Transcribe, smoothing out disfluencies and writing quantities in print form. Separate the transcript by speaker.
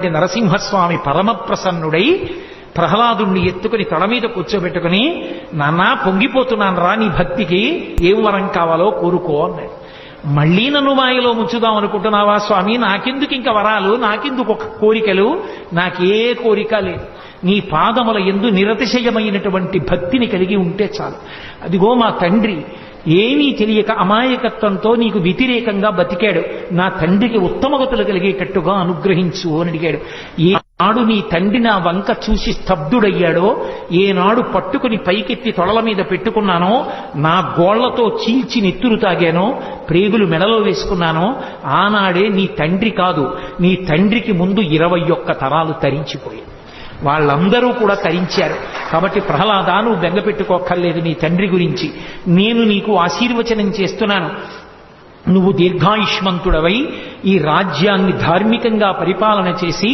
Speaker 1: నరసింహస్వామి పరమ ప్రసన్నుడై ప్రహ్లాదుణ్ణి ఎత్తుకుని తల మీద కూర్చోబెట్టుకుని, నాన్నా పొంగిపోతున్నాను రా నీ భక్తికి, ఏం వరం కావాలో కోరుకో అన్నాడు. మళ్లీ నన్ను మాయలో ముంచుదాం అనుకుంటున్నావా స్వామి? నాకెందుకు ఇంక వరాలు, నాకెందుకు ఒక కోరికలు, నాకే కోరిక లేదు. నీ పాదముల యందు నిరతిశయమైనటువంటి భక్తిని కలిగి ఉంటే చాలు. అదిగో మా తండ్రి ఏమీ తెలియక అమాయకత్వంతో నీకు వ్యతిరేకంగా బతికాడు, నా తండ్రికి ఉత్తమగతులు కలిగేటట్టుగా అనుగ్రహించు అని అడిగాడు. ఏనాడు నీ తండ్రి నా వంక చూసి స్తబ్దుడయ్యాడో, ఏనాడు పట్టుకుని పైకెత్తి తొడల మీద పెట్టుకున్నానో, నా గోళ్లతో చీల్చి నెత్తురు తాగానో, ప్రేగులు మెడలో వేసుకున్నానో, ఆనాడే నీ తండ్రి కాదు, నీ తండ్రికి ముందు 21 తరాలు తరించిపోయాయి. వాళ్ళందరూ కూడా తరించారు. కాబట్టి ప్రహ్లాద, నువ్వు బెంగ పెట్టుకోక్కర్లేదు నీ తండ్రి గురించి. నేను నీకు ఆశీర్వచనం చేస్తున్నాను. నువ్వు దీర్ఘాయుష్మంతుడవై ఈ రాజ్యాన్ని ధార్మికంగా పరిపాలన చేసి